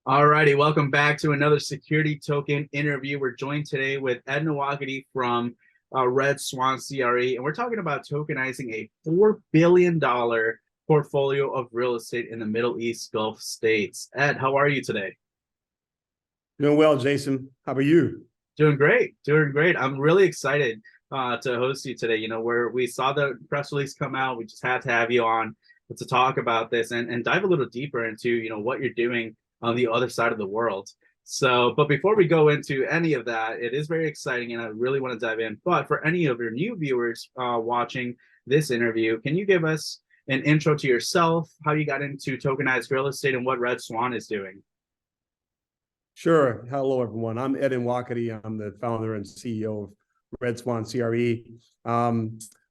Alrighty, welcome back to another security token interview. We're joined today with Nwokedi from RedSwan CRE, and we're talking about tokenizing a $4 billion portfolio of real estate in the Middle East Gulf states. Ed, how are you today? Doing well, Jason. How about you? Doing great, doing great. I'm really excited to host you today. Where we saw the press release come out, we just had to have you on to talk about this and dive a little deeper into what you're doing on the other side of the world. So, but before we go into any of that, it is very exciting, and I really want to dive in. But for any of your new viewers watching this interview, can you give us an intro to yourself, how you got into tokenized real estate, and what RedSwan is doing? Sure. Hello, everyone. I'm Ed Nwokedi. I'm the founder and CEO of RedSwan CRE.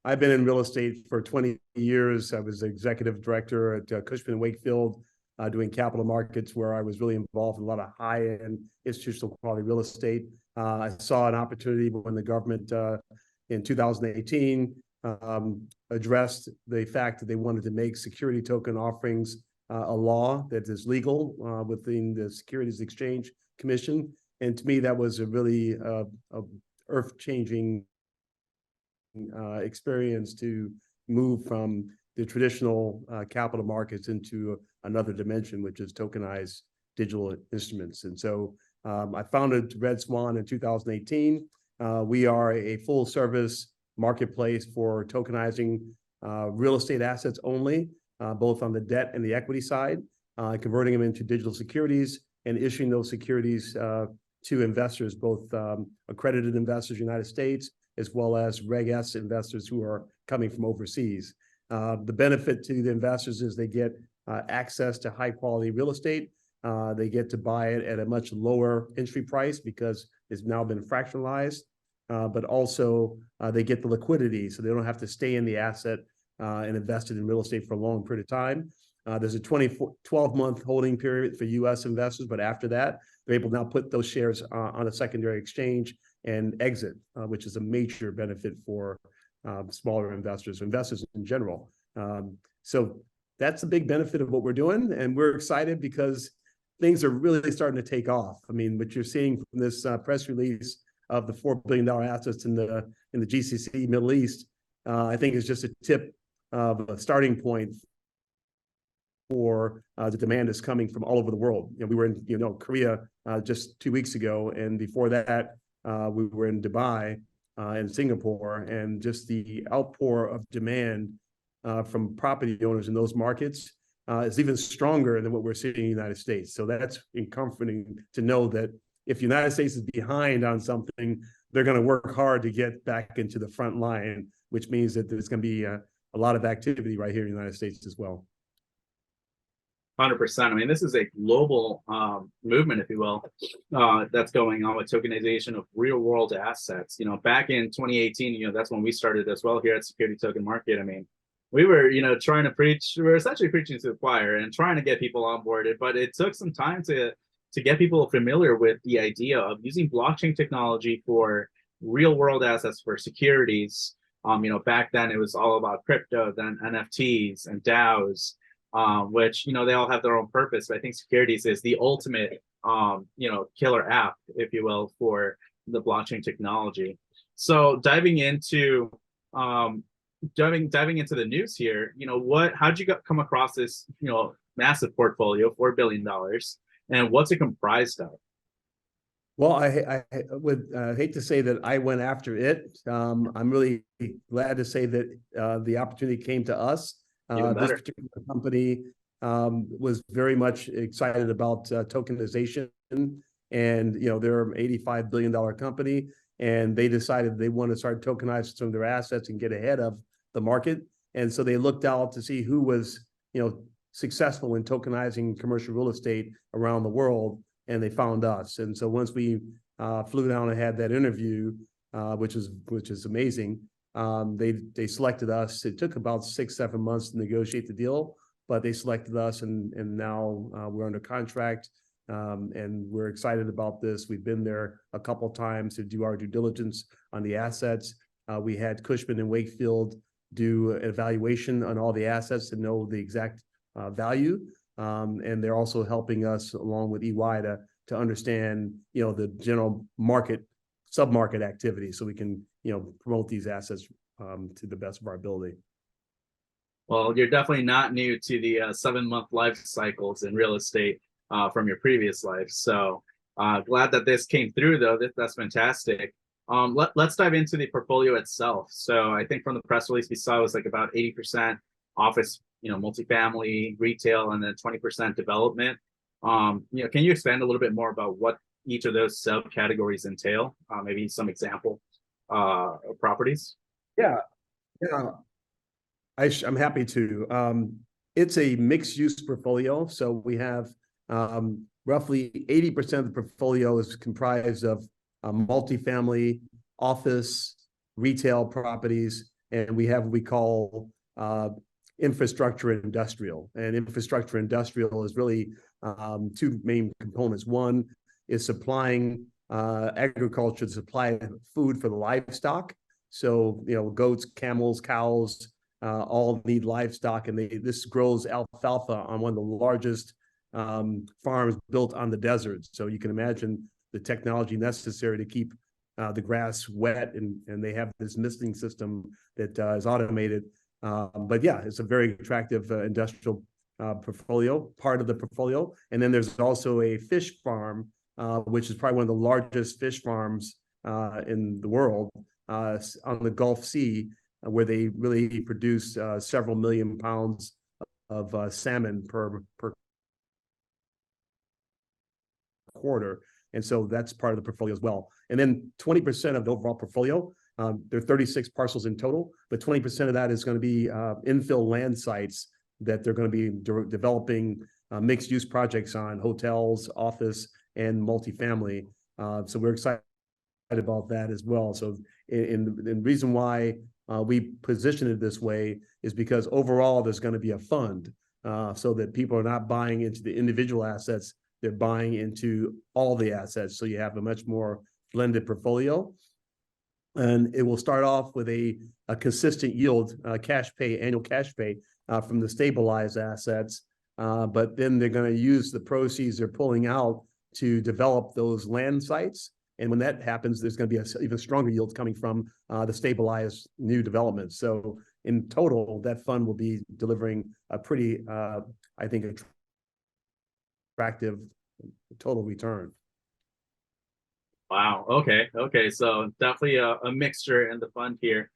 I've been in real estate for 20 years. I was the executive director at Cushman & Wakefield, doing capital markets, where I was really involved in a lot of high-end institutional quality real estate. I saw an opportunity when the government in 2018 addressed the fact that they wanted to make security token offerings a law that is legal within the Securities Exchange Commission. And to me, that was a really earth-changing experience to move from the traditional capital markets into another dimension, which is tokenized digital instruments. And so I founded RedSwan in 2018. We are a full-service marketplace for tokenizing real estate assets only, both on the debt and the equity side, converting them into digital securities and issuing those securities to investors, both accredited investors in the United States, as well as Reg S investors who are coming from overseas. The benefit to the investors is they get access to high quality real estate. They get to buy it at a much lower entry price because it's now been fractionalized, but also they get the liquidity, so they don't have to stay in the asset and invested in real estate for a long period of time. There's a 12-month holding period for U.S. investors, but after that, they're able to now put those shares on a secondary exchange and exit, which is a major benefit for smaller investors in general. So that's a big benefit of what we're doing, and we're excited because things are really starting to take off. I mean, what you're seeing from this press release of the $4 billion assets in the GCC Middle East, I think is just a tip of a starting point for the demand is coming from all over the world. We were in Korea just 2 weeks ago, and before that we were in Dubai and Singapore, and just the outpour of demand from property owners in those markets is even stronger than what we're seeing in the United States. So that's comforting to know that if the United States is behind on something, they're going to work hard to get back into the front line, which means that there's going to be a lot of activity right here in the United States as well. 100%. I mean, this is a global movement, if you will, that's going on with tokenization of real world assets. Back in 2018, that's when we started as well here at Security Token Market. I mean, we were, trying to preach, we were essentially preaching to the choir and trying to get people onboarded, but it took some time to get people familiar with the idea of using blockchain technology for real world assets, for securities. Back then it was all about crypto, then NFTs and DAOs. Which they all have their own purpose, but I think securities is the ultimate killer app, if you will, for the blockchain technology. So diving into the news here, how'd you come across this massive portfolio, $4 billion, and what's it comprised of? Well, I would hate to say that I went after it. I'm really glad to say that the opportunity came to us. This particular company was very much excited about tokenization, and they're an $85 billion company, and they decided they want to start tokenizing some of their assets and get ahead of the market. And so they looked out to see who was successful in tokenizing commercial real estate around the world, and they found us. And so once we flew down and had that interview, which is amazing. They selected us. It took about 6-7 months to negotiate the deal, but they selected us, and now we're under contract, and we're excited about this. We've been there a couple of times to do our due diligence on the assets. We had Cushman & Wakefield do an evaluation on all the assets to know the exact value. And they're also helping us along with EY to understand, the general market, sub-market activity, so we can, promote these assets to the best of our ability. Well, you're definitely not new to the 7-month life cycles in real estate from your previous life. So glad that this came through, though. That's fantastic. Let's dive into the portfolio itself. So I think from the press release we saw it was like about 80% office, multifamily, retail, and then 20% development. Can you expand a little bit more about what each of those subcategories entail? Maybe some example properties. Yeah, yeah. I'm happy to. It's a mixed-use portfolio, so we have roughly 80% of the portfolio is comprised of multifamily, office, retail properties, and we have what we call infrastructure and industrial. And infrastructure industrial is really two main components. One is supplying agriculture to supply food for the livestock. So, goats, camels, cows, all need livestock, and this grows alfalfa on one of the largest farms built on the desert. So you can imagine the technology necessary to keep the grass wet, and they have this misting system that is automated. But yeah, it's a very attractive industrial portfolio, part of the portfolio. And then there's also a fish farm, which is probably one of the largest fish farms in the world on the Gulf Sea, where they really produce several million pounds of salmon per quarter. And so that's part of the portfolio as well. And then 20% of the overall portfolio, there are 36 parcels in total, but 20% of that is going to be infill land sites that they're going to be developing mixed use projects on: hotels, office, and multifamily. So we're excited about that as well. So the reason why we position it this way is because overall there's going to be a fund, so that people are not buying into the individual assets, they're buying into all the assets. So you have a much more blended portfolio. And it will start off with a consistent yield, annual cash pay from the stabilized assets. But then they're going to use the proceeds they're pulling out to develop those land sites. And when that happens, there's going to be even stronger yields coming from the stabilized new developments. So in total, that fund will be delivering a pretty, I think, attractive total return. Wow. Okay. So definitely a mixture in the fund here.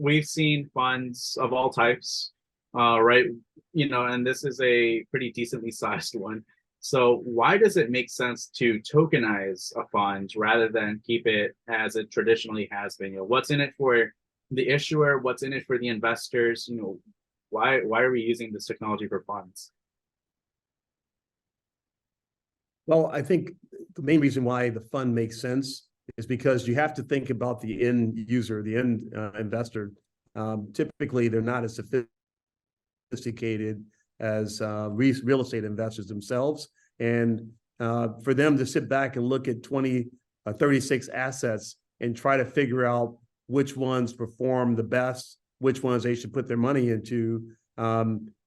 We've seen funds of all types, right? And this is a pretty decently sized one. So why does it make sense to tokenize a fund rather than keep it as it traditionally has been? What's in it for the issuer? What's in it for the investors? Why are we using this technology for funds? Well, I think the main reason why the fund makes sense is because you have to think about the end user, the end investor. Typically, they're not as sophisticated as real estate investors themselves. And for them to sit back and look at 36 assets and try to figure out which ones perform the best, which ones they should put their money into,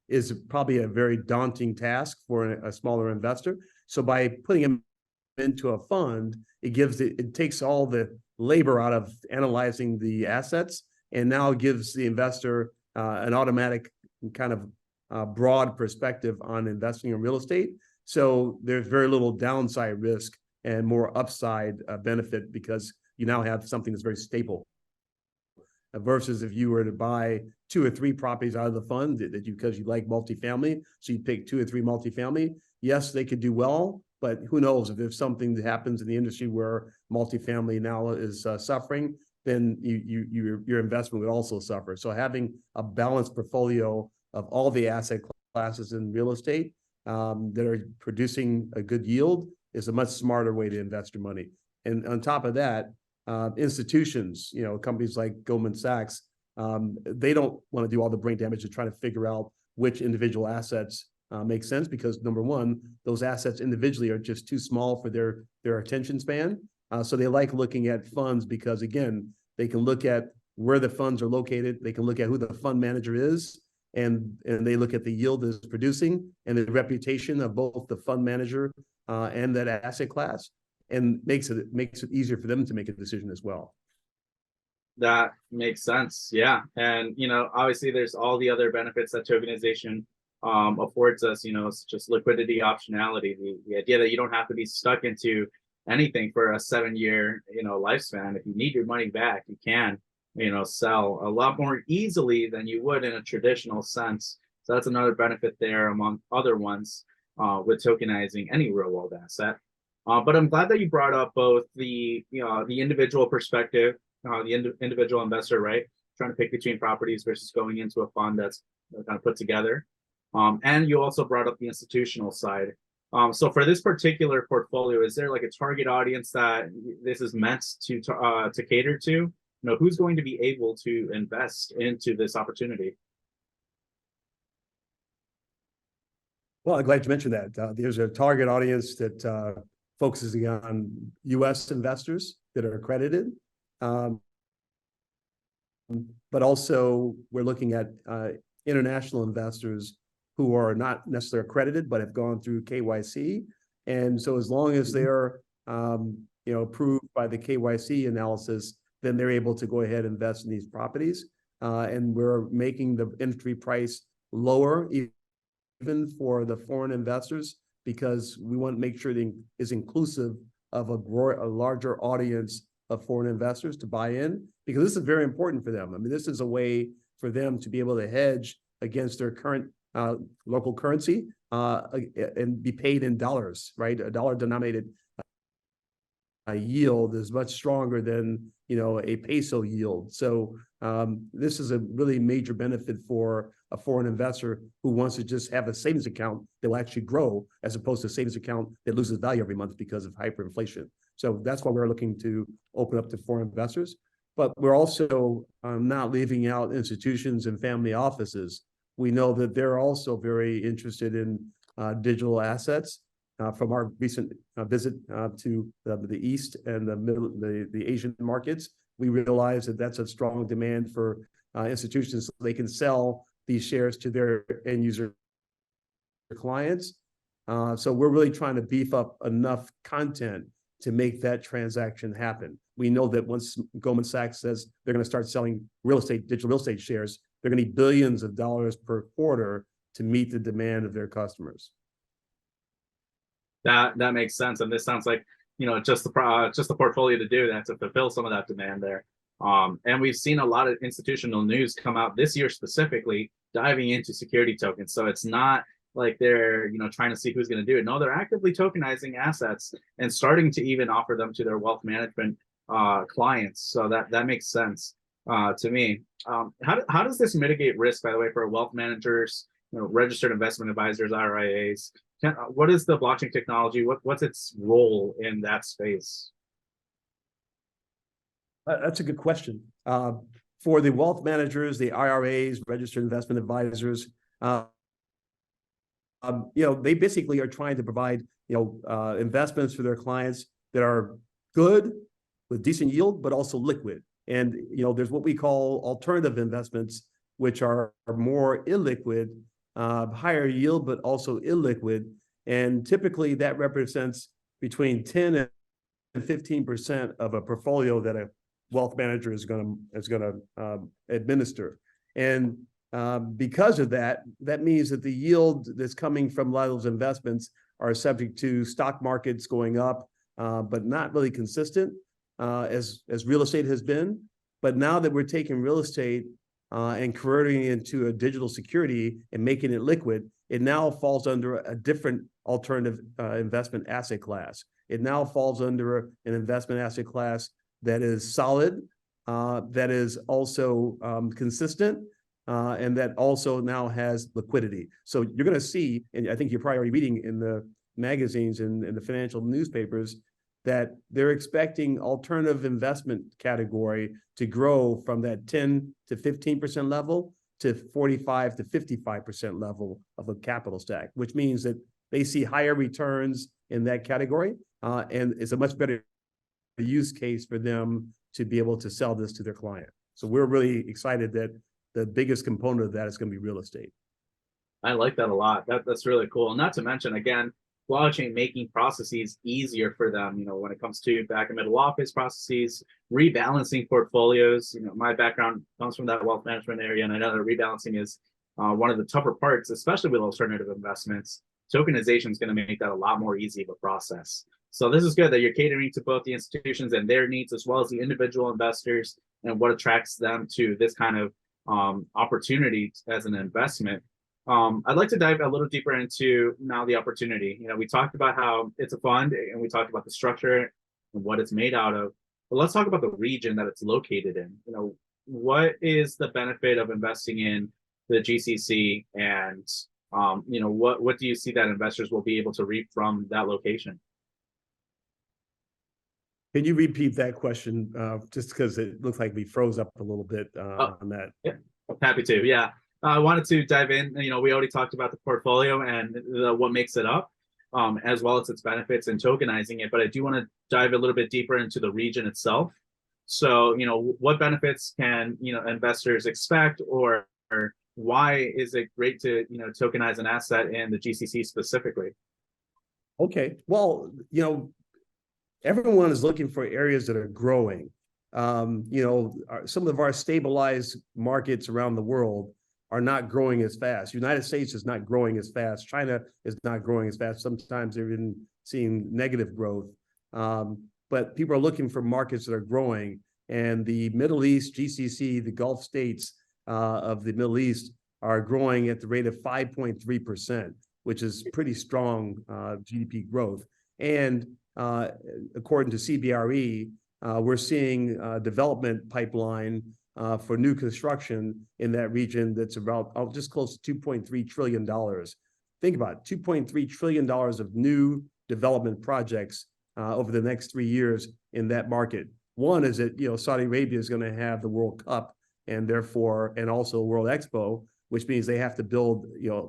is probably a very daunting task for a smaller investor. So by putting them into a fund, it takes all the labor out of analyzing the assets, and now gives the investor an automatic kind of broad perspective on investing in real estate. So there's very little downside risk and more upside benefit, because you now have something that's very stable. Versus if you were to buy 2 or 3 properties out of the fund because you like multifamily, so you pick 2 or 3 multifamily. Yes, they could do well, but who knows, if there's something that happens in the industry where multifamily now is suffering, then your investment would also suffer. So having a balanced portfolio of all the asset classes in real estate that are producing a good yield is a much smarter way to invest your money. And on top of that, institutions, companies like Goldman Sachs, they don't want to do all the brain damage to try to figure out which individual assets make sense, because number one, those assets individually are just too small for their attention span. So they like looking at funds because, again, they can look at where the funds are located. They can look at who the fund manager is. and they look at the yield it's producing and the reputation of both the fund manager and that asset class, and makes it easier for them to make a decision as well. That makes sense. Yeah. And, obviously there's all the other benefits that tokenization affords us, it's just liquidity optionality, the idea that you don't have to be stuck into anything for a 7-year, lifespan. If you need your money back, you can, sell a lot more easily than you would in a traditional sense. So that's another benefit there among other ones with tokenizing any real world asset. But I'm glad that you brought up both the individual perspective, the individual investor, right? Trying to pick between properties versus going into a fund that's kind of put together. And you also brought up the institutional side. So for this particular portfolio, is there like a target audience that this is meant to cater to? Who's going to be able to invest into this opportunity? Well, I'm glad you mentioned that. There's a target audience that focuses on U.S. investors that are accredited. But also we're looking at international investors who are not necessarily accredited, but have gone through KYC. And so as long as they're approved by the KYC analysis, then they're able to go ahead and invest in these properties. And we're making the entry price lower even for the foreign investors, because we want to make sure it is inclusive of a larger audience of foreign investors to buy in, because this is very important for them. I mean, this is a way for them to be able to hedge against their current local currency and be paid in dollars, right? A dollar denominated yield is much stronger than a peso yield. So this is a really major benefit for a foreign investor who wants to just have a savings account that will actually grow, as opposed to a savings account that loses value every month because of hyperinflation. So that's why we're looking to open up to foreign investors. But we're also not leaving out institutions and family offices. We know that they're also very interested in digital assets. From our recent visit to the East and the Asian markets, we realize that that's a strong demand for institutions, so they can sell these shares to their end user clients. So we're really trying to beef up enough content to make that transaction happen. We know that once Goldman Sachs says they're going to start selling digital real estate shares, they're going to need billions of dollars per quarter to meet the demand of their customers. That makes sense, and this sounds like just the portfolio to do that, to fulfill some of that demand there. And we've seen a lot of institutional news come out this year specifically diving into security tokens. So it's not like they're trying to see who's going to do it. No, they're actively tokenizing assets and starting to even offer them to their wealth management clients. So that makes sense to me. How does this mitigate risk, by the way, for wealth managers, registered investment advisors, RIAs? What is the blockchain technology? What's its role in that space? That's a good question. For the wealth managers, the IRAs, registered investment advisors, they basically are trying to provide, investments for their clients that are good with decent yield, but also liquid. And, there's what we call alternative investments, which are more illiquid, higher yield, but also illiquid. And typically that represents between 10 and 15% of a portfolio that a wealth manager is going to administer. And because of that, that means that the yield that's coming from a lot of those investments are subject to stock markets going up, but not really consistent as real estate has been. But now that we're taking real estate and converting it into a digital security and making it liquid, it now falls under a different alternative investment asset class. It now falls under an investment asset class that is solid, that is also consistent, and that also now has liquidity. So you're going to see, and I think you're probably already reading in the magazines and the financial newspapers, that they're expecting alternative investment category to grow from that 10 to 15% level to 45 to 55% level of a capital stack, which means that they see higher returns in that category, and it's a much better use case for them to be able to sell this to their client. So we're really excited that the biggest component of that is going to be real estate. I like that a lot. That's really cool. Not to mention, again, blockchain making processes easier for them. When it comes to back and middle office processes, rebalancing portfolios. My background comes from that wealth management area, and I know that rebalancing is one of the tougher parts, especially with alternative investments. Tokenization is going to make that a lot more easy of a process. So this is good that you're catering to both the institutions and their needs, as well as the individual investors and what attracts them to this kind of opportunity as an investment. I'd like to dive a little deeper into now the opportunity. We talked about how it's a fund, and we talked about the structure and what it's made out of. But let's talk about the region that it's located in. What is the benefit of investing in the GCC, and what do you see that investors will be able to reap from that location? Can you repeat that question? Just because it looks like we froze up a little bit on that. Yeah, happy to. Yeah. I wanted to dive in. We already talked about the portfolio and what makes it up, as well as its benefits and tokenizing it. But I do want to dive a little bit deeper into the region itself. So, what benefits can investors expect, or why is it great to tokenize an asset in the GCC specifically? Okay, well, everyone is looking for areas that are growing. Some of our stabilized markets around the world are not growing as fast. United States is not growing as fast. China is not growing as fast. Sometimes they're even seeing negative growth. But people are looking for markets that are growing. And the Middle East, GCC, the Gulf states of the Middle East are growing at the rate of 5.3%, which is pretty strong GDP growth. And according to CBRE, we're seeing a development pipeline for new construction in that region that's about just close to $2.3 trillion. Think about it, $2.3 trillion of new development projects over the next 3 years in that market. One is that Saudi Arabia is going to have the World Cup, and also World Expo, which means they have to build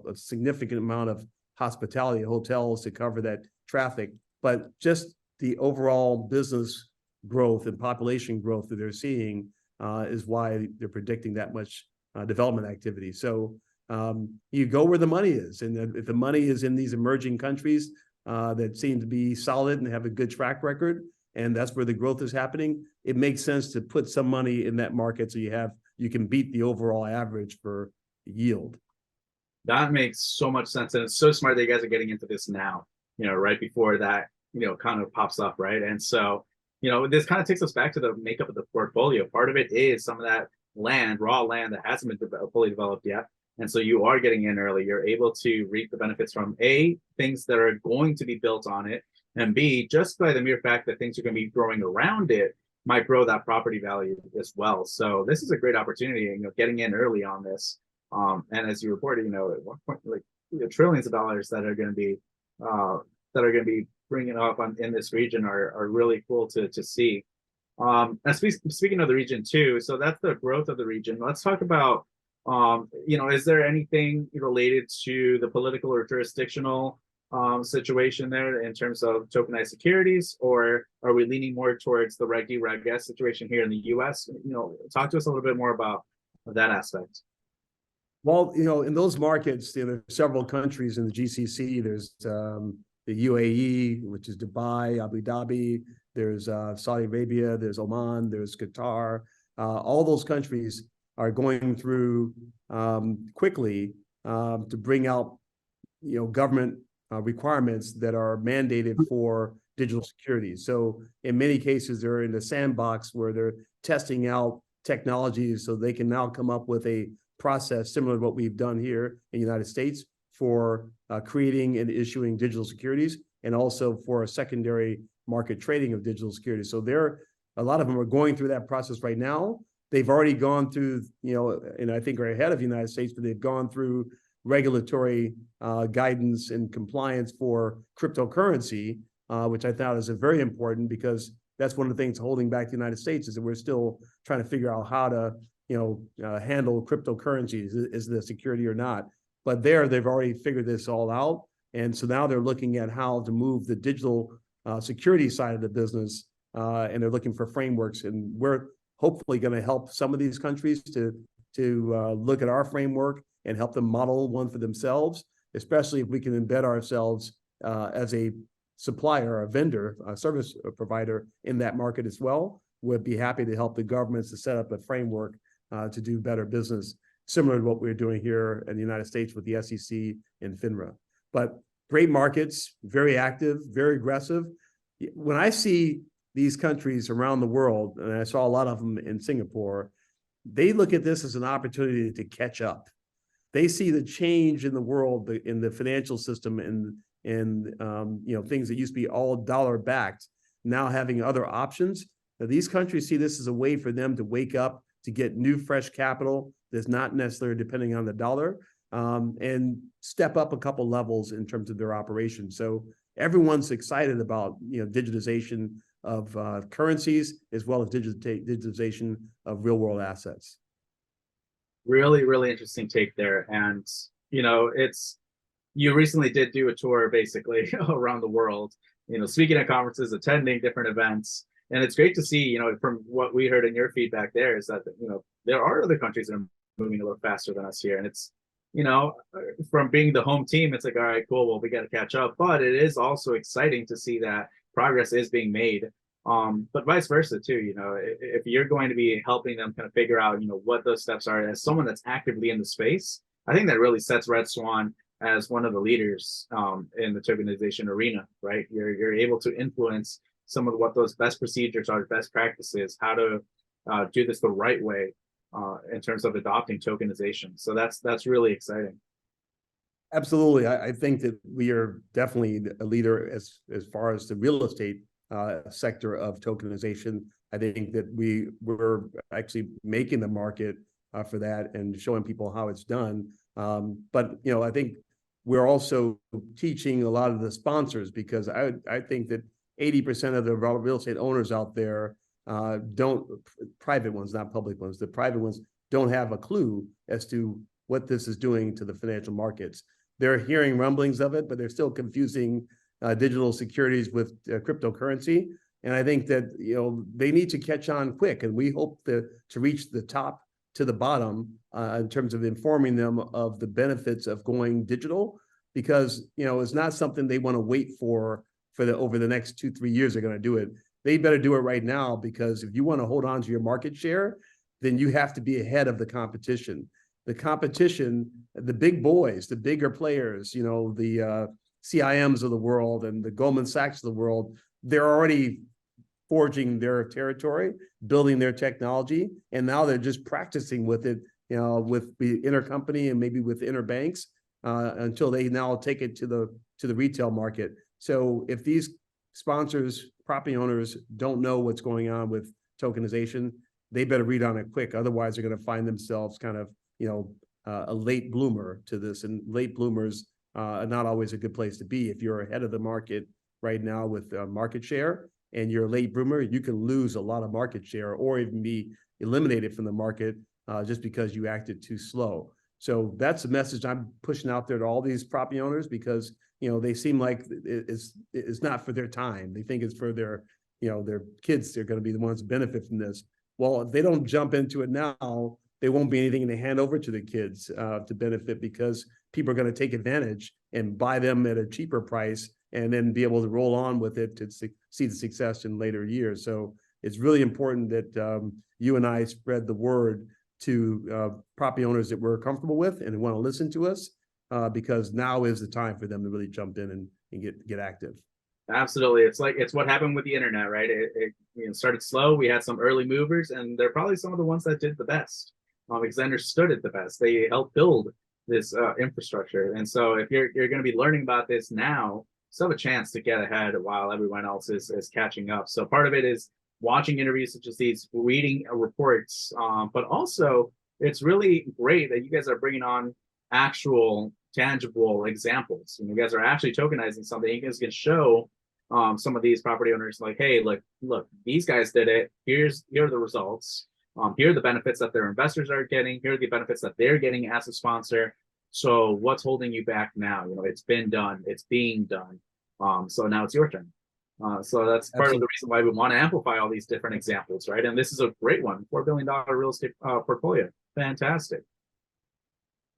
a significant amount of hospitality hotels to cover that traffic. But just the overall business growth and population growth that they're seeing is why they're predicting that much development activity. So you go where the money is. And if the money is in these emerging countries that seem to be solid and have a good track record, and that's where the growth is happening, it makes sense to put some money in that market so you can beat the overall average for yield. That makes so much sense. And it's so smart that you guys are getting into this now, right before that, kind of pops up, right? And so, this kind of takes us back to the makeup of the portfolio. Part of it is some of that land, raw land that hasn't been fully developed yet. And so you are getting in early. You're able to reap the benefits from A, things that are going to be built on it, and B, just by the mere fact that things are going to be growing around it might grow that property value as well. So this is a great opportunity, getting in early on this. And as you reported, at one point, trillions of dollars that are going to be bringing up in this region are really cool to see. And speaking of the region too, so that's the growth of the region. Let's talk about, is there anything related to the political or jurisdictional situation there in terms of tokenized securities, or are we leaning more towards the Reg D, Reg S situation here in the US? Talk to us a little bit more about that aspect. Well, in those markets, there are several countries in the GCC. There's the UAE, which is Dubai, Abu Dhabi. There's Saudi Arabia. There's Oman. There's Qatar. All those countries are going through quickly to bring out, government requirements that are mandated for digital security. So in many cases, they're in the sandbox where they're testing out technologies so they can now come up with a process similar to what we've done here in the United States for creating and issuing digital securities, and also for a secondary market trading of digital securities. So a lot of them are going through that process right now. They've already gone through, and I think are ahead of the United States, but they've gone through regulatory guidance and compliance for cryptocurrency, which I thought is very important, because that's one of the things holding back the United States, is that we're still trying to figure out how to, handle cryptocurrencies. Is it a security or not? But they've already figured this all out. And so now they're looking at how to move the digital security side of the business, and they're looking for frameworks. And we're hopefully going to help some of these countries to to look at our framework and help them model one for themselves, especially if we can embed ourselves as a supplier, a vendor, a service provider in that market as well. We'd be happy to help the governments to set up a framework to do better business, similar to what we're doing here in the United States with the SEC and FINRA. But great markets, very active, very aggressive. When I see these countries around the world, and I saw a lot of them in Singapore, they look at this as an opportunity to catch up. They see the change in the world, in the financial system, and things that used to be all dollar backed, now having other options. Now, these countries see this as a way for them to wake up, to get new, fresh capital that's not necessarily depending on the dollar, and step up a couple levels in terms of their operation. So everyone's excited about digitization of currencies, as well as digitization of real world assets. Really, really interesting take there. And, you recently did do a tour basically around the world, speaking at conferences, attending different events. And it's great to see, from what we heard in your feedback there, is that, there are other countries that are moving a little faster than us here. And it's, from being the home team, it's like, all right, cool, well, we got to catch up. But it is also exciting to see that progress is being made. But vice versa too, if you're going to be helping them kind of figure out, what those steps are as someone that's actively in the space, I think that really sets RedSwan as one of the leaders in the tokenization arena, right? You're able to influence some of what those best procedures are, best practices, how to do this the right way in terms of adopting tokenization. So that's really exciting. Absolutely. I think that we are definitely a leader as far as the real estate sector of tokenization. I think that we're actually making the market for that and showing people how it's done. But I think we're also teaching a lot of the sponsors, because I think that 80% of the real estate owners out there private ones, not public ones, the private ones don't have a clue as to what this is doing to the financial markets. They're hearing rumblings of it, but they're still confusing digital securities with cryptocurrency. And I think that they need to catch on quick. And we hope to reach the top to the bottom in terms of informing them of the benefits of going digital, because it's not something they want to wait for over the next 2-3 years. They're going to do it. They better do it right now, because if you want to hold on to your market share, then you have to be ahead of the competition. The competition, the big boys, the bigger players, the CIMs of the world and the Goldman Sachs of the world, they're already forging their territory, building their technology, and now they're just practicing with it, with the intercompany and maybe with interbanks until they now take it to the retail market. So if these sponsors, property owners don't know what's going on with tokenization, they better read on it quick. Otherwise, they're going to find themselves kind of a late bloomer to this, and late bloomers are not always a good place to be. If you're ahead of the market right now with market share and you're a late bloomer, you can lose a lot of market share or even be eliminated from the market just because you acted too slow. So that's the message I'm pushing out there to all these property owners, because they seem like it's not for their time. They think it's for their kids. They're going to be the ones who benefit from this. Well, if they don't jump into it now, there won't be anything to hand over to the kids to benefit, because people are going to take advantage and buy them at a cheaper price and then be able to roll on with it to see the success in later years. So it's really important that you and I spread the word to property owners that we're comfortable with and want to listen to us, because now is the time for them to really jump in and get active. Absolutely. It's what happened with the internet, right? It started slow. We had some early movers, and they're probably some of the ones that did the best because they understood it the best. They helped build this infrastructure. And so if you're going to be learning about this now, still have a chance to get ahead while everyone else is catching up. So part of it is watching interviews such as these, reading reports, but also it's really great that you guys are bringing on actual tangible examples. And you guys are actually tokenizing something. You guys can show some of these property owners like, hey, look, these guys did it. Here are the results. Here are the benefits that their investors are getting. Here are the benefits that they're getting as a sponsor. So what's holding you back now? It's been done. It's being done. So now it's your turn. So that's part of the reason why we want to amplify all these different examples, right? And this is a great one, $4 billion real estate portfolio. Fantastic.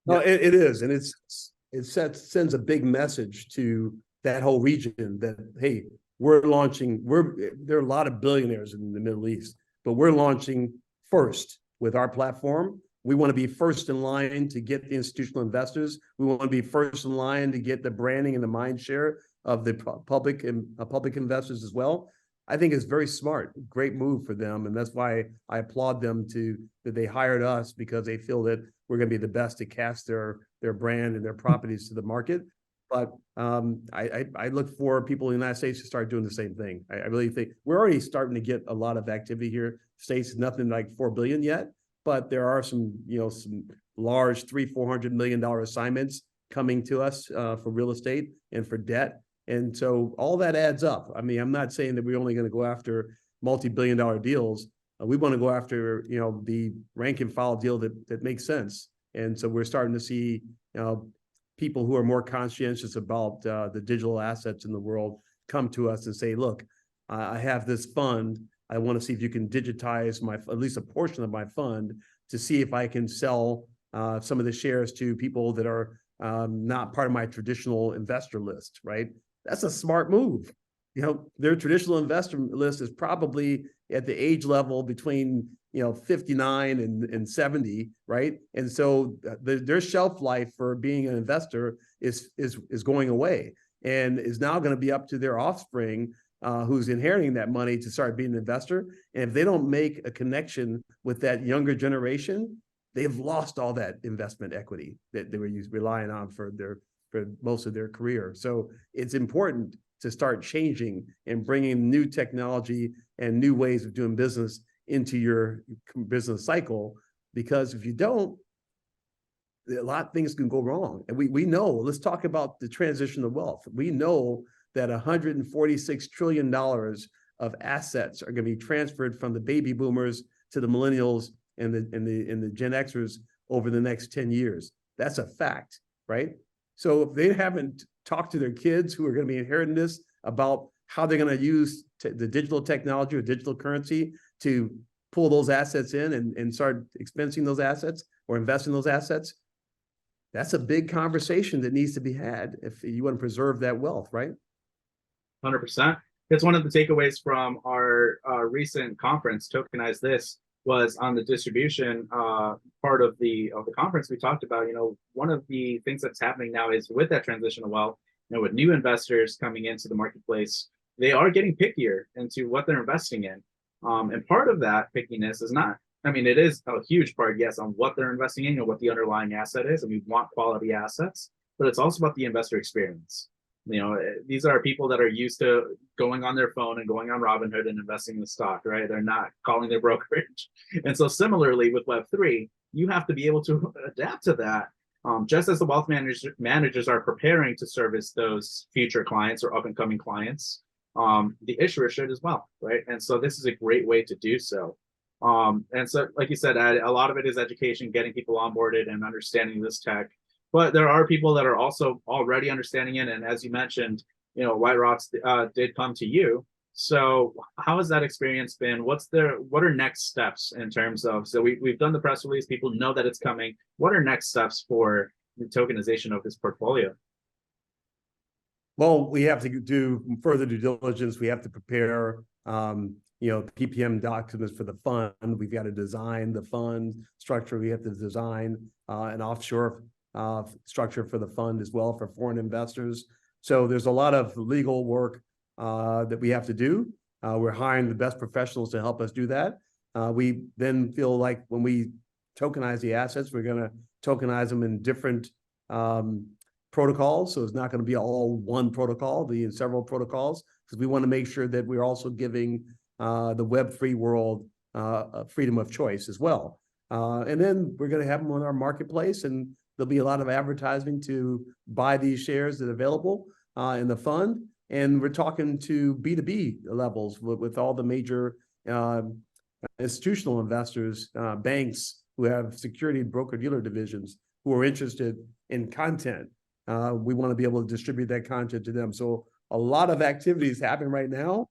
No, it is, and sends a big message to that whole region that, hey, there are a lot of billionaires in the Middle East, but we're launching first with our platform. We want to be first in line to get the institutional investors. We want to be first in line to get the branding and the mind share of the public and public investors as well. I think it's very smart, great move for them, and that's why I applaud them that they hired us, because they feel that we're going to be the best to cast their brand and their properties to the market. But I look for people in the United States to start doing the same thing. I really think we're already starting to get a lot of activity here. States, nothing like 4 billion yet, but there are some large $300-400 million assignments coming to us for real estate and for debt. And so all that adds up. I mean, I'm not saying that we're only going to go after multi-billion-dollar deals. We want to go after, the rank and file deal that makes sense. And so we're starting to see, people who are more conscientious about the digital assets in the world come to us and say, look, I have this fund. I want to see if you can digitize at least a portion of my fund to see if I can sell some of the shares to people that are not part of my traditional investor list, right? That's a smart move. Their traditional investor list is probably at the age level between 59 and 70, right? And so their shelf life for being an investor is going away, and is now going to be up to their offspring, who's inheriting that money, to start being an investor. And if they don't make a connection with that younger generation, they've lost all that investment equity that they were relying on for most of their career. So it's important to start changing and bringing new technology and new ways of doing business into your business cycle, because if you don't, a lot of things can go wrong. And we know, let's talk about the transition of wealth. We know that $146 trillion of assets are going to be transferred from the baby boomers to the millennials and the Gen Xers over the next 10 years. That's a fact, right? So if they haven't talked to their kids who are going to be inheriting this about how they're going to use the digital technology or digital currency to pull those assets in and start expensing those assets or investing those assets, that's a big conversation that needs to be had if you want to preserve that wealth, right? 100%. It's one of the takeaways from our recent conference, Tokenize This, was on the distribution part of the conference. We talked about, one of the things that's happening now is with that transition of wealth, with new investors coming into the marketplace, they are getting pickier into what they're investing in. And part of that pickiness is not, it is a huge part, yes, on what they're investing in, what the underlying asset is, and we want quality assets, but it's also about the investor experience. These are people that are used to going on their phone and going on Robinhood and investing in the stock, right? They're not calling their brokerage. And so similarly with Web3, you have to be able to adapt to that. Just as the wealth managers are preparing to service those future clients or up and coming clients, the issuer should as well, right? And so this is a great way to do so. And so, like you said, a lot of it is education, getting people onboarded and understanding this tech. But there are people that are also already understanding it. And as you mentioned, WhiteRocks did come to you. So how has that experience been? What are next steps in terms of, so we've done the press release, people know that it's coming. What are next steps for the tokenization of this portfolio? Well, we have to do further due diligence. We have to prepare, PPM documents for the fund. We've got to design the fund structure. We have to design an offshore structure for the fund as well for foreign investors. So there's a lot of legal work that we have to do. We're hiring the best professionals to help us do that. We then feel like when we tokenize the assets, we're going to tokenize them in different protocols. So it's not going to be all one protocol, be in several protocols, because we want to make sure that we're also giving the Web3 world freedom of choice as well. And then we're going to have them on our marketplace, and there'll be a lot of advertising to buy these shares that are available in the fund. And we're talking to B2B levels with all the major institutional investors, banks who have security broker-dealer divisions who are interested in content. We want to be able to distribute that content to them. So a lot of activities happen right now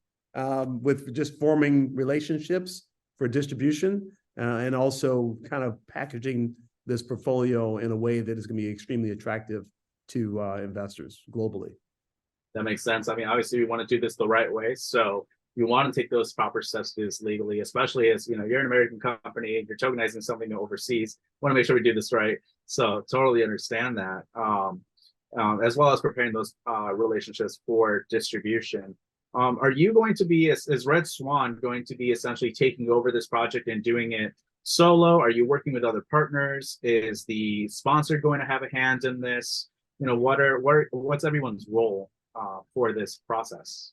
with just forming relationships for distribution. and also kind of packaging this portfolio in a way that is going to be extremely attractive to investors globally. That makes sense. I mean, obviously, we want to do this the right way. So you want to take those proper steps to this legally, especially as, you know, you're an American company, you're tokenizing something overseas. Want to make sure we do this right. So totally understand that, as well as preparing those relationships for distribution. Are you going to be, is RedSwan going to be essentially taking over this project and doing it solo? Are you working with other partners? Is the sponsor going to have a hand in this? You know, what's everyone's role for this process?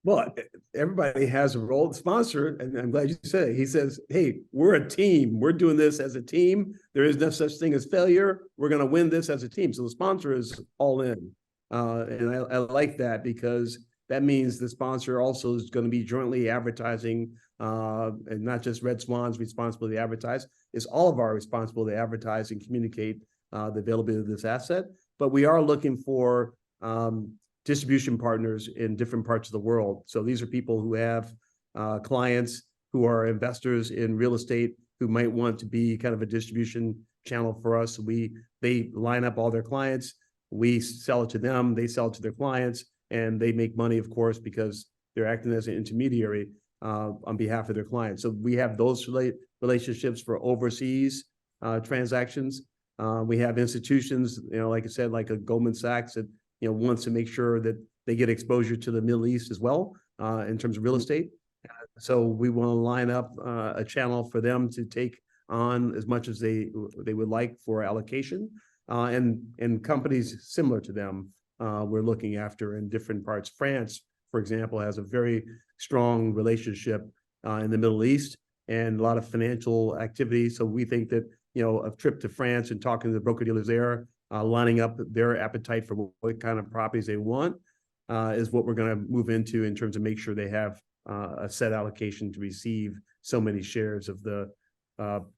Well, everybody has a role. The sponsor, and I'm glad you said it, he says, hey, we're a team. We're doing this as a team. There is no such thing as failure. We're going to win this as a team. So the sponsor is all in. And I like that, because that means the sponsor also is going to be jointly advertising, and not just RedSwan's responsibility to advertise. It's all of our responsibility to advertise and communicate the availability of this asset. But we are looking for distribution partners in different parts of the world. So these are people who have clients who are investors in real estate who might want to be kind of a distribution channel for us. They line up all their clients, we sell it to them, they sell it to their clients, and they make money, of course, because they're acting as an intermediary on behalf of their clients. So we have those relationships for overseas transactions. We have institutions, you know, like I said, like a Goldman Sachs that, you know, wants to make sure that they get exposure to the Middle East as well in terms of real estate. So we want to line up a channel for them to take on as much as they would like for allocation, and companies similar to them we're looking after in different parts. France, for example, has a very strong relationship in the Middle East and a lot of financial activity. So we think that, you know, a trip to France and talking to the broker dealers there, lining up their appetite for what kind of properties they want is what we're going to move into in terms of make sure they have a set allocation to receive so many shares of the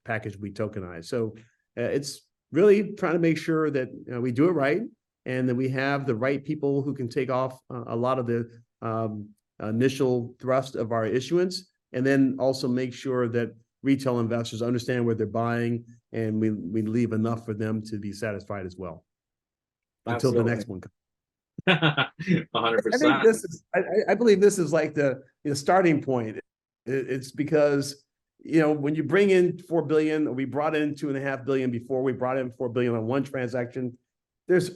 package we tokenize. So it's really trying to make sure that we do it right, and that we have the right people who can take off a lot of the initial thrust of our issuance, and then also make sure that retail investors understand what they're buying, and we leave enough for them to be satisfied as well. Absolutely. Until the next one comes. 100%. I think this is, I believe this is like the starting point. It's because, you know, when you bring in 4 billion, or we brought in 2.5 billion before, we brought in 4 billion on one transaction. This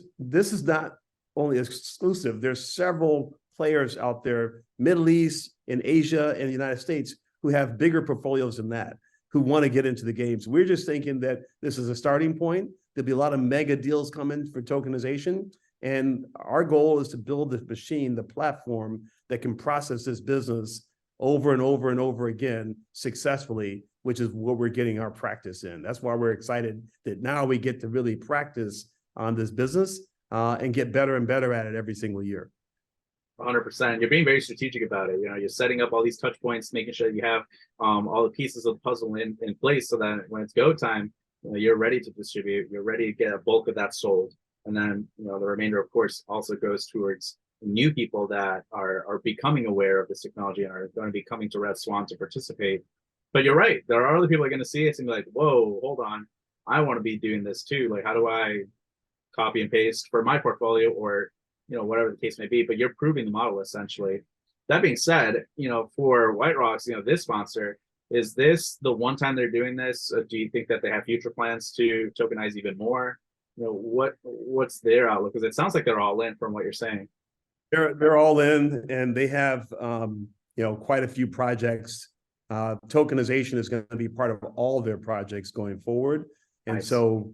is not only exclusive. There's several players out there, Middle East, in Asia, and the United States, who have bigger portfolios than that, who want to get into the games. We're just thinking that this is a starting point. There'll be a lot of mega deals coming for tokenization. And our goal is to build the machine, the platform that can process this business over and over and over again successfully, which is what we're getting our practice in. That's why we're excited that now we get to really practice on this business and get better and better at it every single year. 100%. You're being very strategic about it. You know, you're setting up all these touch points, making sure you have all the pieces of the puzzle in place, so that when it's go time, you know, you're ready to distribute, you're ready to get a bulk of that sold. And then, you know, the remainder, of course, also goes towards new people that are becoming aware of this technology and are going to be coming to RedSwan to participate. But you're right. There are other people that are going to see it and be like, whoa, hold on. I want to be doing this too. Like, how do I copy and paste for my portfolio, or, you know, whatever the case may be? But you're proving the model essentially. That being said, you know, for WhiteRocks, you know, this sponsor, is this the one time they're doing this? Do you think that they have future plans to tokenize even more? You know, what's their outlook? Because it sounds like they're all in from what you're saying. They're all in, and they have you know, quite a few projects. Tokenization is going to be part of all their projects going forward. And nice. So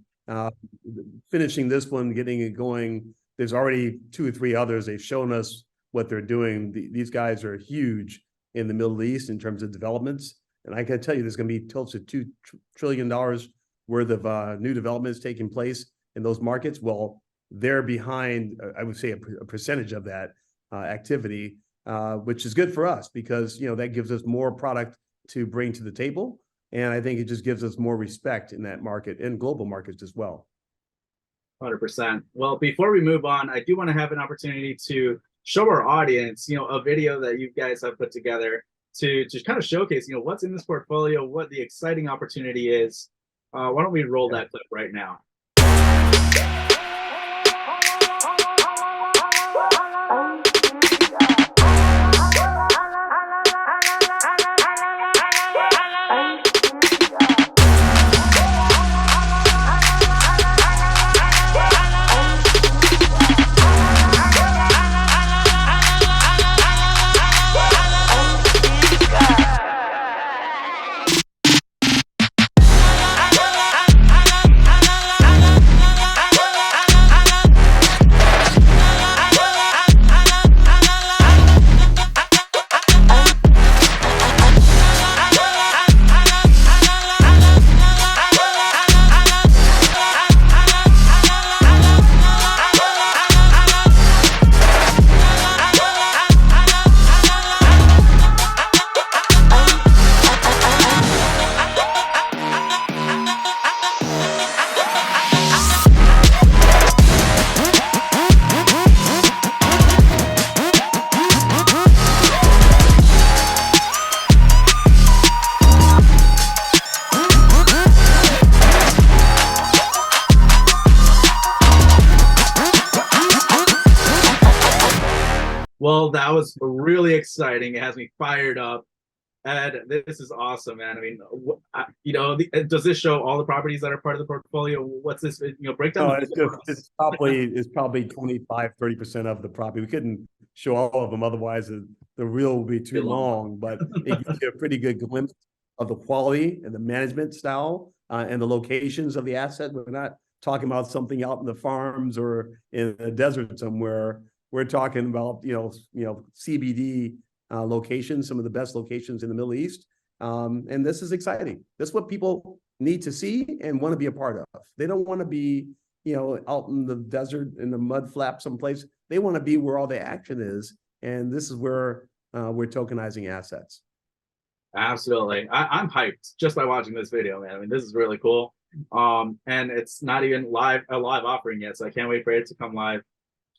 finishing this one, getting it going, there's already 2 or 3 others. They've shown us what they're doing. These guys are huge in the Middle East in terms of developments. And I can tell you there's going to be close to $2 trillion worth of new developments taking place in those markets. Well, they're behind, I would say, a percentage of that activity, which is good for us because, you know, that gives us more product to bring to the table. And I think it just gives us more respect in that market and global markets as well. 100%. Well, before we move on, I do want to have an opportunity to show our audience, you know, a video that you guys have put together to kind of showcase, what's in this portfolio, what the exciting opportunity is. Why don't we roll that clip right now? Well, that was really exciting. It has me fired up. Ed, this is awesome, man. I mean, does this show all the properties that are part of the portfolio? What's this, breakdown? It's probably 25-30% of the property. We couldn't show all of them, otherwise the reel will be too long, but it gives you a pretty good glimpse of the quality and the management style and the locations of the asset. We're not talking about something out in the farms or in the desert somewhere. We're talking about, CBD locations, some of the best locations in the Middle East. And this is exciting. That's what people need to see and want to be a part of. They don't want to be, out in the desert in the mud flap someplace. They want to be where all the action is. And this is where we're tokenizing assets. Absolutely. I'm hyped just by watching this video, man. I mean, this is really cool. And it's not even a live offering yet, so I can't wait for it to come live.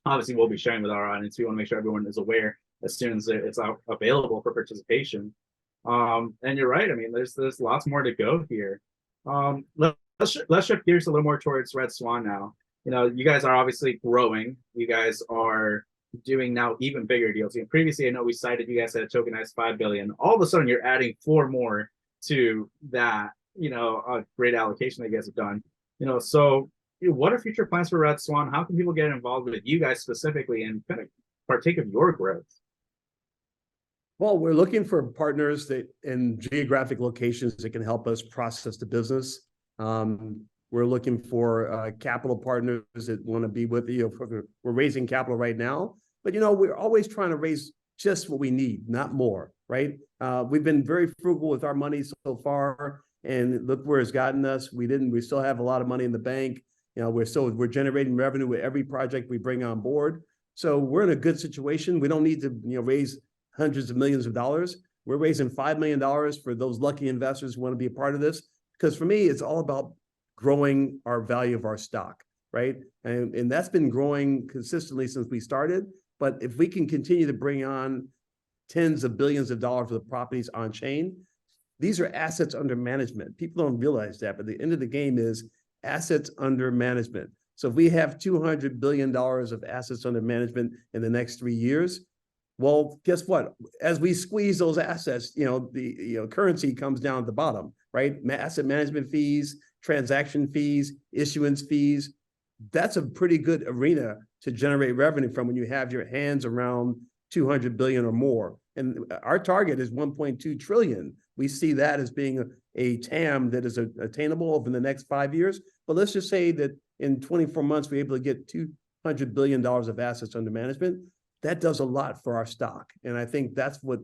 Obviously, we'll be sharing with our audience. We want to make sure everyone is aware as soon as it's available for participation. And you're right. I mean, there's lots more to go here. Let's shift gears a little more towards RedSwan now. You guys are obviously growing. You guys are doing now even bigger deals. Previously, I know we cited you guys had a tokenized $5 billion. All of a sudden, you're adding 4 more to that. A great allocation that you guys have done. So what are future plans for RedSwan? How can people get involved with you guys specifically and kind of partake of your growth? Well, we're looking for partners that in geographic locations that can help us process the business. We're looking for capital partners that want to be with you. We're raising capital right now, but we're always trying to raise just what we need, not more, right? We've been very frugal with our money so far, and look where it's gotten us. We still have a lot of money in the bank. We're generating revenue with every project we bring on board. So we're in a good situation. We don't need to raise hundreds of millions of dollars. We're raising $5 million for those lucky investors who want to be a part of this. Because for me, it's all about growing our value of our stock, right? And that's been growing consistently since we started. But if we can continue to bring on tens of billions of dollars of the properties on chain, these are assets under management. People don't realize that, but the end of the game is assets under management. So if we have $200 billion of assets under management in the next 3 years, well, guess what? As we squeeze those assets, the currency comes down at the bottom, right? Asset management fees, transaction fees, issuance fees. That's a pretty good arena to generate revenue from when you have your hands around 200 billion or more. And our target is 1.2 trillion. We see that as being a TAM that is attainable over the next 5 years. But let's just say that in 24 months, we're able to get $200 billion of assets under management. That does a lot for our stock. And I think that's what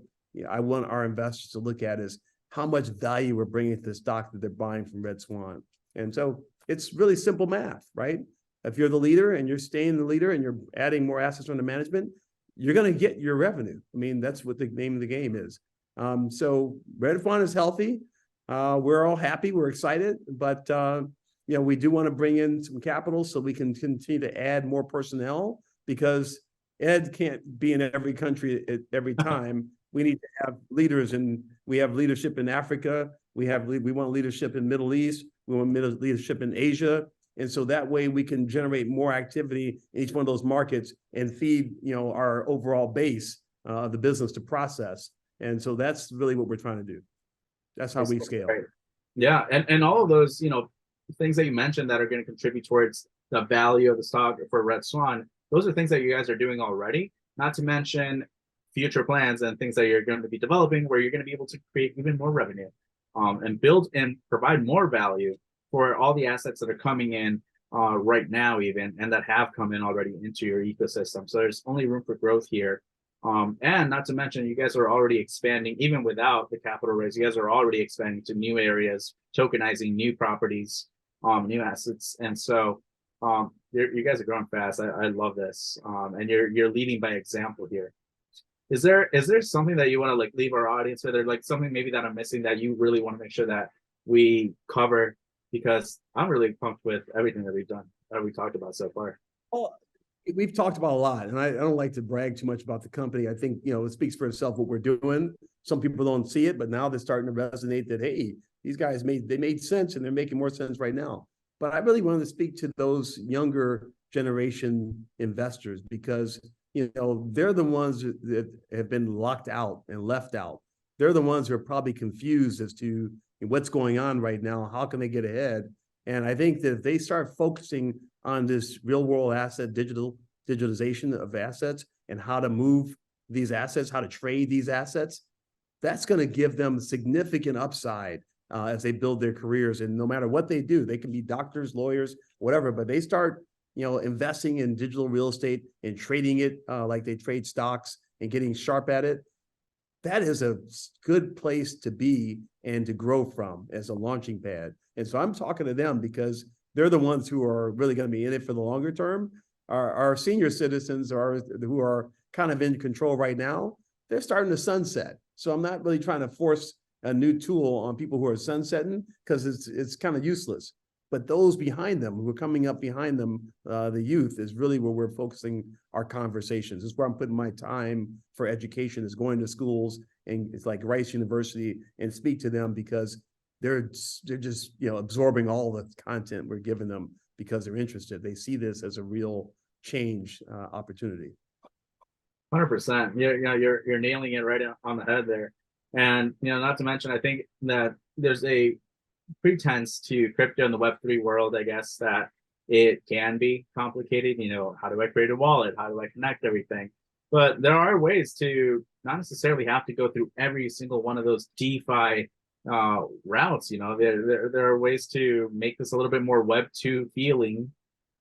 I want our investors to look at, is how much value we're bringing to the stock that they're buying from RedSwan. And so it's really simple math, right? If you're the leader and you're staying the leader and you're adding more assets under management, you're going to get your revenue. I mean, that's what the name of the game is. So RedSwan is healthy. We're all happy. We're excited, but we do want to bring in some capital so we can continue to add more personnel, because Ed can't be in every country at every time. We need to have leaders, and we have leadership in Africa. We want leadership in Middle East. We want leadership in Asia. And so that way we can generate more activity in each one of those markets and feed, our overall base of the business to process. And so that's really what we're trying to do. That's how we scale. Right. Yeah. And all of those, things that you mentioned that are going to contribute towards the value of the stock for RedSwan, those are things that you guys are doing already, not to mention future plans and things that you're going to be developing where you're going to be able to create even more revenue, and build and provide more value for all the assets that are coming in right now even, and that have come in already into your ecosystem. So there's only room for growth here. And not to mention, you guys are already expanding, even without the capital raise, you guys are already expanding to new areas, tokenizing new properties, new assets. And so you guys are growing fast. I love this. And you're leading by example here. Is there something that you want to like leave our audience with, or like something maybe that I'm missing that you really want to make sure that we cover? Because I'm really pumped with everything that we've done, that we talked about so far. Well, we've talked about a lot, and I don't like to brag too much about the company. I think, it speaks for itself what we're doing. Some people don't see it, but now they're starting to resonate that, hey, these guys made sense, and they're making more sense right now. But I really wanted to speak to those younger generation investors because, they're the ones that have been locked out and left out. They're the ones who are probably confused as to what's going on right now. How can they get ahead? And I think that if they start focusing on this real world asset, digitalization of assets and how to move these assets, how to trade these assets, that's going to give them significant upside as they build their careers. And no matter what they do, they can be doctors, lawyers, whatever, but they start, investing in digital real estate and trading it like they trade stocks and getting sharp at it. That is a good place to be and to grow from as a launching pad. And so I'm talking to them because they're the ones who are really going to be in it for the longer term. Our senior citizens who are kind of in control right now, they're starting to sunset. So I'm not really trying to force a new tool on people who are sunsetting because it's kind of useless. But those behind them, who are coming up behind them, the youth, is really where we're focusing our conversations. This is where I'm putting my time for education, is going to schools, and it's like Rice University, and speak to them because they're just absorbing all the content we're giving them because they're interested. They see this as a real change opportunity. 100%. You're nailing it right on the head there. And not to mention, I think that there's a pretense to crypto in the Web3 world, I guess, that it can be complicated. How do I create a wallet? How do I connect everything? But there are ways to not necessarily have to go through every single one of those DeFi routes. There are ways to make this a little bit more Web2 feeling.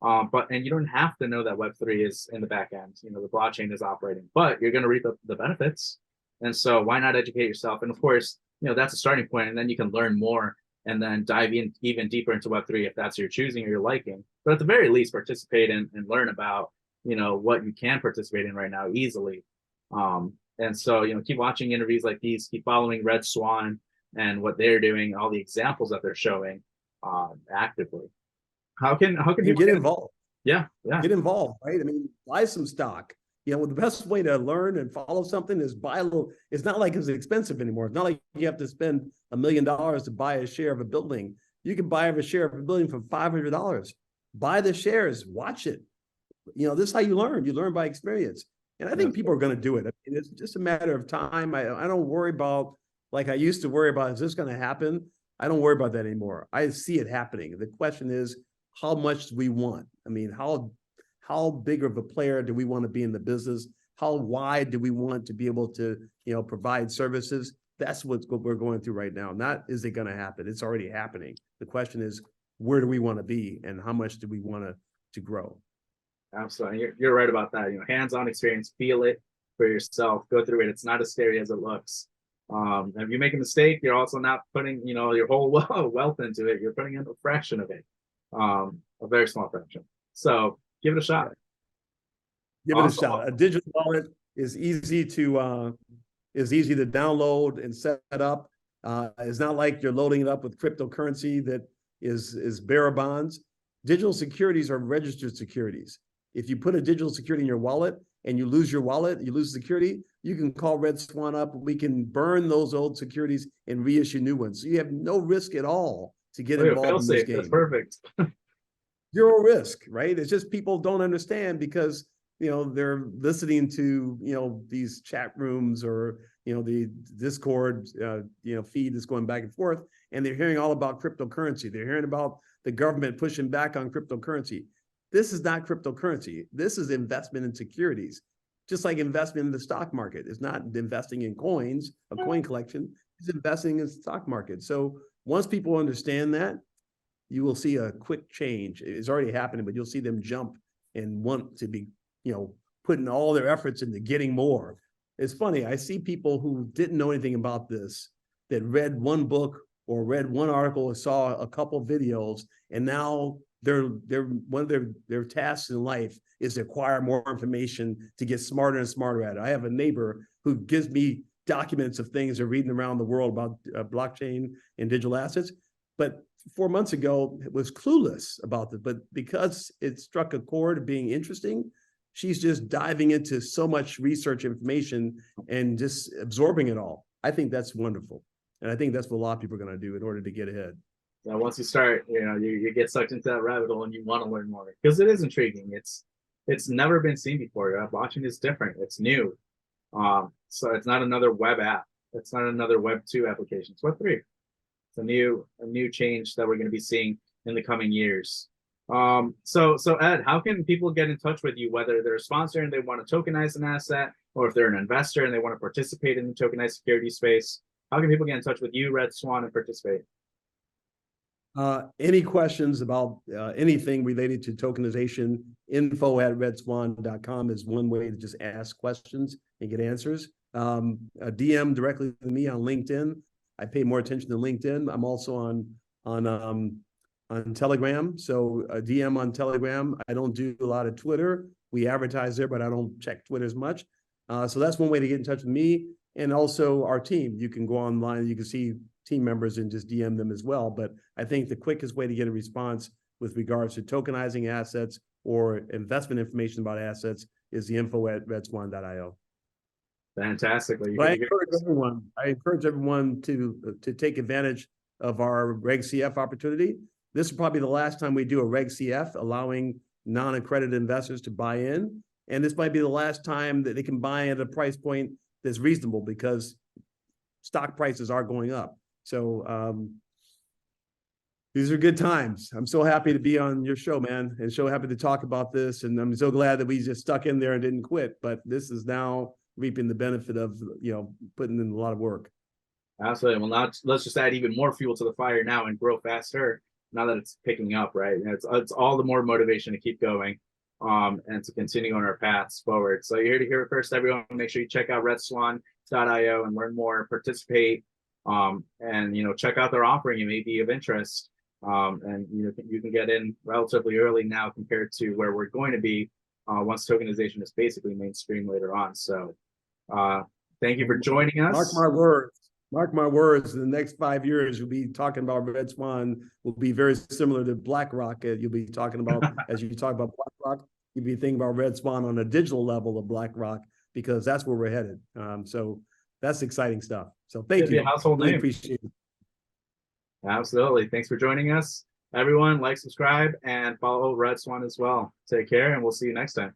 And you don't have to know that Web3 is in the back end. The blockchain is operating, but you're going to reap the benefits. And so why not educate yourself? And of course, that's a starting point, and then you can learn more and then dive in even deeper into Web3 if that's your choosing or your liking. But at the very least, participate and learn about, what you can participate in right now easily. And so, keep watching interviews like these, keep following RedSwan and what they're doing, all the examples that they're showing actively. How can you get involved? Yeah. Get involved, right? I mean, buy some stock. The best way to learn and follow something is buy a little. It's not like it's expensive anymore. It's not like you have to spend $1 million to buy a share of a building. You can buy a share of a building for $500. Buy the shares, watch it. This is how you learn. You learn by experience. And I think people are going to do it. I mean, it's just a matter of time. I don't worry about, like I used to worry about, is this going to happen? I don't worry about that anymore. I see it happening. The question is, how much do we want? I mean, how big of a player do we want to be in the business? How wide do we want to be able to, provide services? That's what we're going through right now. Not is it going to happen? It's already happening. The question is, where do we want to be, and how much do we want to grow? Absolutely, you're right about that. Hands-on experience, feel it for yourself, go through it. It's not as scary as it looks. If you make a mistake, you're also not putting, your whole wealth into it. You're putting in a fraction of it, a very small fraction. So give it a shot. Give it a shot. A digital wallet is easy to download and set up. It's not like you're loading it up with cryptocurrency that is bearer bonds. Digital securities are registered securities. If you put a digital security in your wallet and you lose your wallet, you lose security, you can call RedSwan up. We can burn those old securities and reissue new ones. So you have no risk at all to get involved in this game. That's perfect. Zero risk, right? It's just people don't understand because, you know, they're listening to, you know, these chat rooms or, you know, the Discord, you know, feed that's going back and forth, and they're hearing all about cryptocurrency. They're hearing about the government pushing back on cryptocurrency. This is not cryptocurrency. This is investment in securities, just like investment in the stock market. It's not investing in coins, a coin collection. It's investing in the stock market. So once people understand that, you will see a quick change. It's already happening, but you'll see them jump and want to be, you know, putting all their efforts into getting more. It's funny. I see people who didn't know anything about this, that read one book or read one article or saw a couple of videos, and now they're one of their tasks in life is to acquire more information to get smarter and smarter at it. I have a neighbor who gives me documents of things they're reading around the world about blockchain and digital assets, but 4 months ago was clueless about it. But because it struck a chord of being interesting, she's just diving into so much research information and just absorbing it all. I think that's wonderful. And I think that's what a lot of people are going to do in order to get ahead. Yeah, once you start, you know, you get sucked into that rabbit hole and you want to learn more because it is intriguing. It's never been seen before. Blockchain is different. It's new. So it's not another web app. It's not another Web 2 application. It's Web 3. It's a new change that we're going to be seeing in the coming years. So Ed, how can people get in touch with you, whether they're a sponsor and they want to tokenize an asset, or if they're an investor and they want to participate in the tokenized security space? How can people get in touch with you, RedSwan, and participate? Any questions about anything related to tokenization, info@redswan.com is one way to just ask questions and get answers. A DM directly to me on LinkedIn. I pay more attention to LinkedIn. I'm also on Telegram. So a DM on Telegram. I don't do a lot of Twitter. We advertise there, but I don't check Twitter as much. So that's one way to get in touch with me. And also our team. You can go online, you can see team members and just DM them as well. But I think the quickest way to get a response with regards to tokenizing assets or investment information about assets is the info@redswan.io. Fantastic. But I encourage everyone to take advantage of our Reg CF opportunity. This is probably the last time we do a Reg CF, allowing non-accredited investors to buy in. And this might be the last time that they can buy at a price point that's reasonable because stock prices are going up. So these are good times. I'm so happy to be on your show, man, and so happy to talk about this. And I'm so glad that we just stuck in there and didn't quit. But this is now reaping the benefit of, you know, putting in a lot of work. Absolutely. Well, now let's just add even more fuel to the fire now and grow faster now that it's picking up, right? And it's all the more motivation to keep going and to continue on our paths forward. So you're here to hear it first, everyone. Make sure you check out redswan.io and learn more, participate, and, you know, check out their offering. It may be of interest. And you can get in relatively early now compared to where we're going to be once tokenization is basically mainstream later on. So thank you for joining us. Mark my words, in the next 5 years, you'll be talking about RedSwan will be very similar to BlackRock. You'll be talking about, as you talk about BlackRock, you'll be thinking about RedSwan on a digital level of BlackRock, because that's where we're headed. So that's exciting stuff. So thank you. Household name. Appreciate it. Absolutely. Thanks for joining us. Everyone, like, subscribe, and follow RedSwan as well. Take care, and we'll see you next time.